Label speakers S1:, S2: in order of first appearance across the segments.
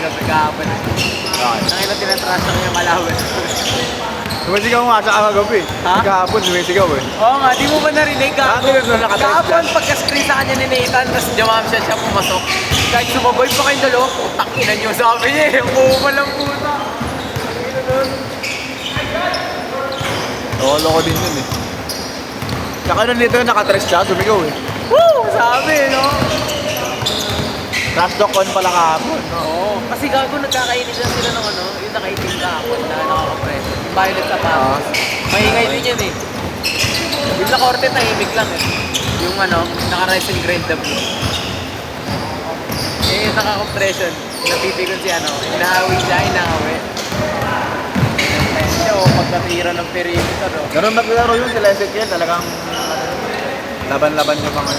S1: gabi kahapon. Nangina tinatrash ko yung malawin.
S2: Sumisigaw nga sa kagabi.
S1: Ha?
S2: Kahapon sumisigaw eh.
S1: Oo nga, di mo ba narinig kahapon?
S2: Bakit na nakatext
S1: Kahapon,
S2: ka?
S1: pagka-screen sa kanya ni Nathan, tapos jamam siya pumasok. Kahit sumabay pa kayong dalawa, putang ina nyo, sabi niya eh, umuuman lang puta.
S2: Loko din yun eh. Saka nun dito nakatres siya, sumigaw eh.
S1: Woo! Sabi, no?
S2: Trash talk on pala kahapon. No?
S1: Oo. Kasi gago, nagkakainitan sila ng ano, yung nakaitim kahapon na nakakapreso. Yung violet sa pangos. Maingay din yan eh. Yung naka-orte, tahimik lang eh. Yung ano, naka-rising grade na blue. Eh, yung naka-compression, napipikon si ano, inahawi siya, inahawi. Siya, pagkatira ng perimeter, no?
S2: Ganun maglaro yun sila Ezekiel, talagang laban-laban yung mga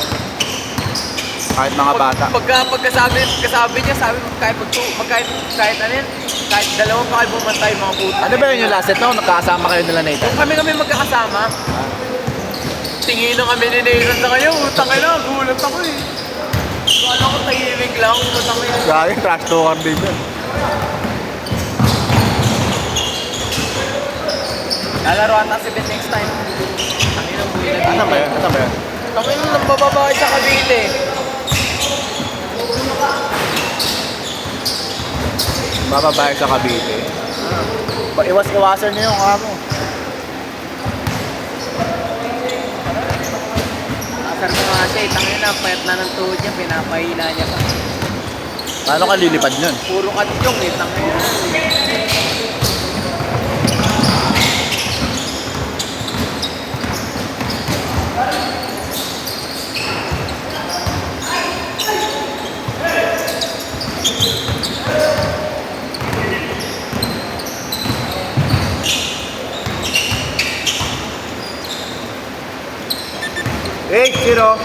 S2: kahit mga bata.
S1: Pagkasabi niya, sabi mo, kahit ano yan, kahit dalawa pa kayo bumantay mga puta.
S2: Ano ba yun yung last set no? Nagkakasama kayo nila Nathan?
S1: Kung kami magkakasama, tingin na kami ni Nathan sa kanya, utang ina, gulat ako eh. Kala ko tahimik lang, utang ina.
S2: Grabe, trash talker din yun.
S1: Lalaro ata si Ben next time. Tangin ang buhay na
S2: Ano ba yun? Ano ba yun?
S1: Tangin ang bababae sa Cavite.
S2: Bababae sa Cavite. Iwas-iwasan niyo yung amo.
S1: Asar ko nga siya, tangin na, payat na ng tuhod niya, pinapahina niya pa.
S2: Paano ka lilipad nun?
S1: Puro kadyong eh, tangin na.
S2: Hey, Zero!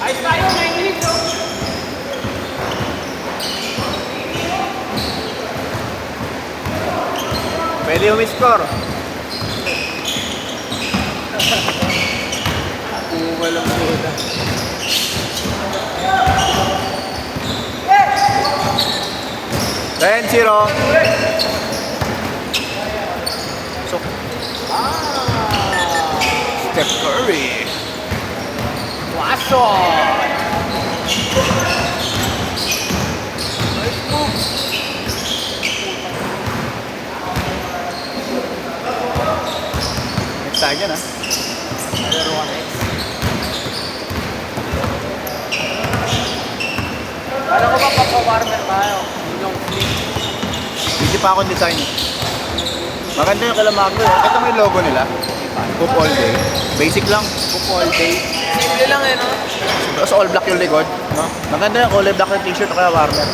S1: Ayos tayo, may kilig no?
S2: Pwede yung score.
S1: Walang puta.
S2: Then, Zero. So, Steph Curry.
S1: Waso! Nice move!
S2: Next tayo dyan, ha?
S1: Laro ka next. Alam ko ba papawarmer tayo? Yung flip.
S2: Hindi pa akong design. Maganda yung kalamagno eh. Ito may logo nila. Hoop all day. Basic lang.
S1: Book all day. Simple lang eh, no?
S2: Tapos all black yung likod. No? Maganda yung kulay black yung t-shirt o kaya warmer.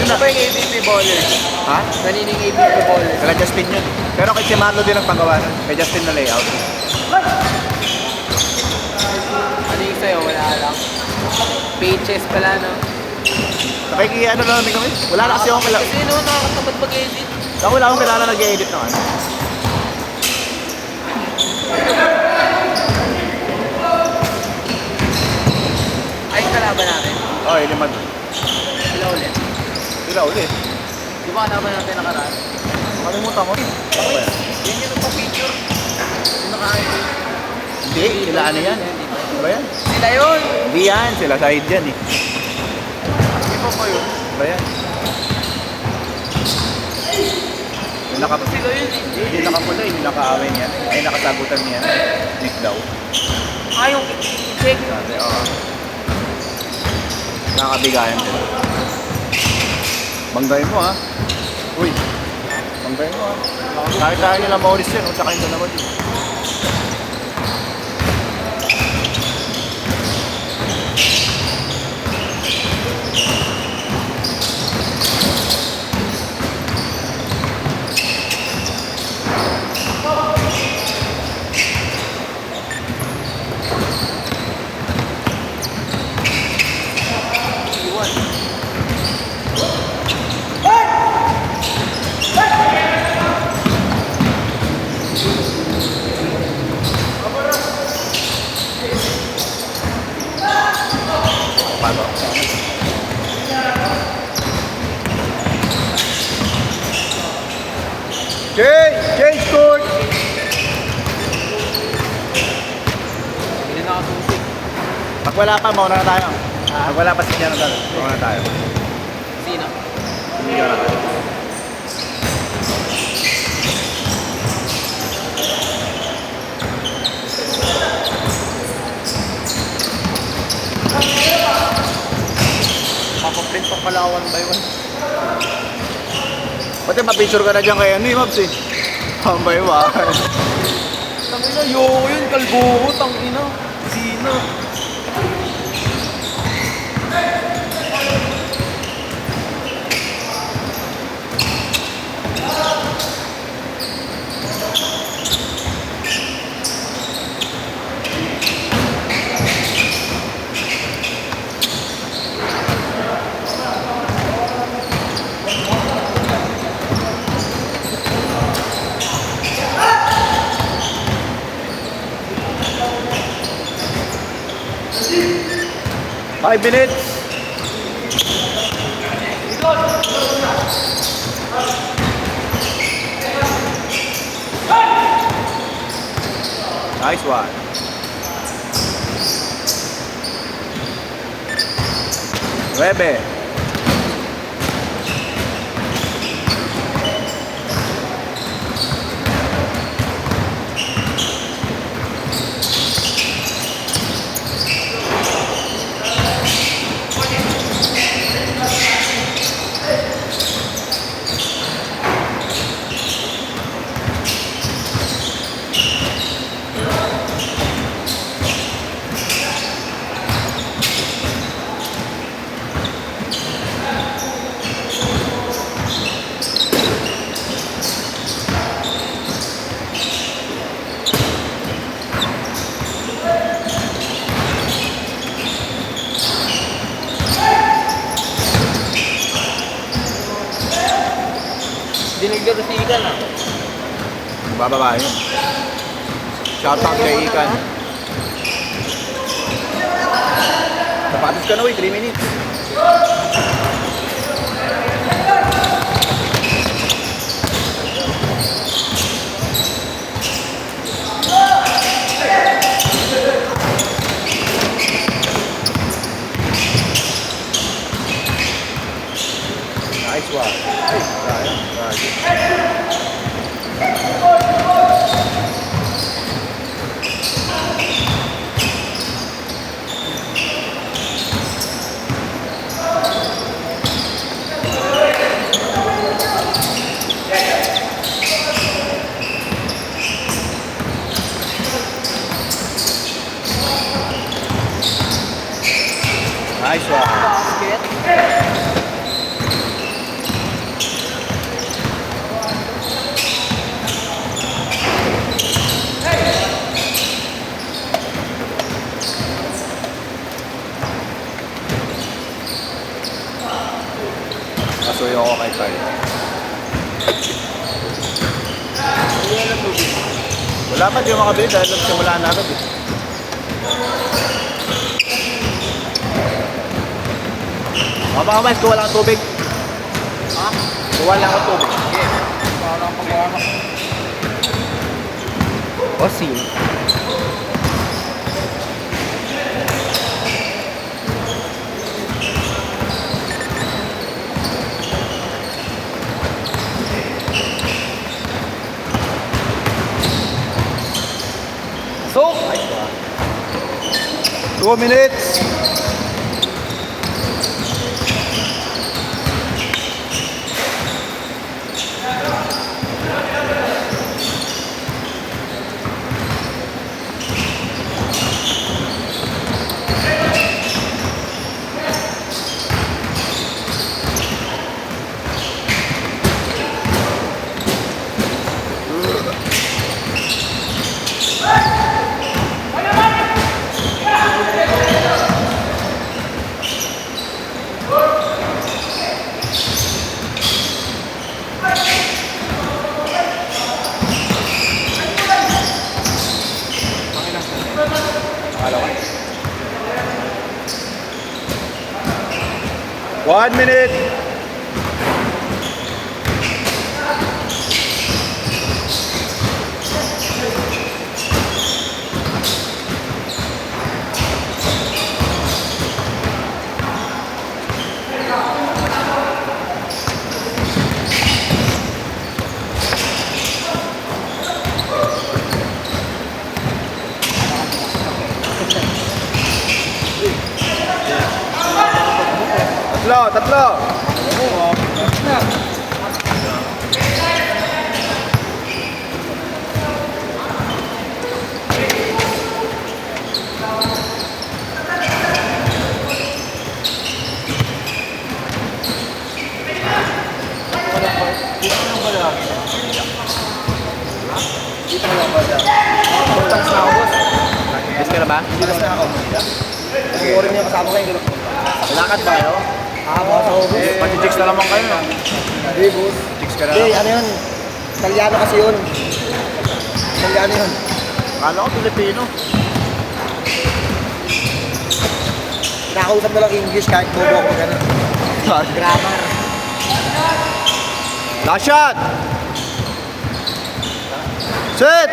S1: Ano ba yung ABP bowler?
S2: Ha?
S1: Kanina yung ABP bowler?
S2: Kala Justin yun. Pero kay si Marlo din ang panggawa nun. Kay Justin na layout.
S1: Ano yung sa'yo? Wala lang. Pages pala, no?
S2: Nakikiyano lang namin kami. Wala na kasi akong
S1: Kasi no, nakakatamad mag-edit.
S2: Ako wala akong kilala nag-edit na ano.
S1: Ay, kalaban natin.
S2: Oh, limad.
S1: Hello ulit.
S2: Sila ulit.
S1: Di ba kalaban natin nakaraan?
S2: Makalimutan ko. Ano ba yan?
S1: Yan yung nagpa-picture. Yung naka-ID.
S2: Hindi, sila ano yan? Ano ba yan?
S1: Sila yun!
S2: Hindi yan, sila side yan eh.
S1: Di ba pa yun?
S2: Ano ba yan? Yung naka...
S1: Sila yun eh.
S2: Hindi nakapula, hindi nakaawin yan. Ay, nakasagutan niya. Nick daw.
S1: Ah, yung check.
S2: Sabi, oo. Nakabigayan sila. Banggay mo ha. Uy. Banggay mo ha. Kahit tayo nila Maurice yun, tsaka yung dalawa din. Pag wala pa, mauna na tayo. Pag wala pa si Jonathan, mauna na tayo.
S1: Sino?
S2: Si Jonathan.
S1: Papaprint pa pala 1 by 1.
S2: Pati ma-picture ka na dyan kay ano Mabs eh. Pambay ba?
S1: Tangina, yoko yun, kalbuho, tangina. Sino?
S2: Five minutes. Nice one. Nueve.
S1: Dinigdaro si Ikan ah.
S2: Bababa yun. Shoutout kay Ikan. Sapatos ka na 3 minutes. Nice one. Nice one.
S1: Basket.
S2: Pasuyo ako kay Carl. Wala pa, di yung makabili dahil simula na agad eh. Mga mas, kuha lang ang tubig.
S1: Ha?
S2: Kuha lang ang tubig.
S1: Sige. Parang pagawa ka. O sino?
S2: So, 2 minutes. Pangalawa. 1 minute. Tatlo.
S1: Yes ka na ba?
S3: Orin niya kasama kayo.
S2: Lakad ba kayo?
S3: Baka sa ubos.
S2: Pati-chicks na naman kayo.
S3: Hindi, boss.
S2: Chicks ka na
S3: Hindi,
S2: lang.
S3: ano yun? Italiano kasi yun. Italiano yun.
S2: Akala ko Pilipino.
S3: Nakausap mo lang English kahit bobo ako gano'n. Grammar.
S2: Last shot! Set!